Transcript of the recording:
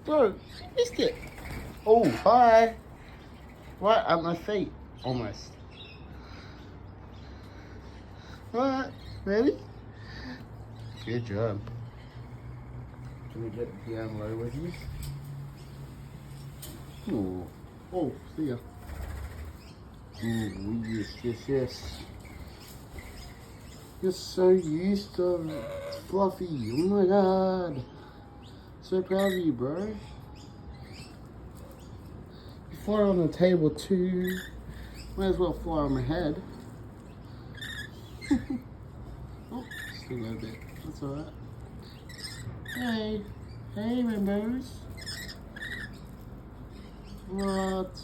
Bro, missed it. Oh, hi. Right at my feet, almost. Alright, ready? Good job. Can we get down low with you? Oh, oh, see ya. Oh, yes. You're so used to Fluffy. Oh my god. So proud of you, bro. You fly on the table too. Might as well fly on my head. Oh, still got a bit. That's alright. Hey. Hey, rainbows. What?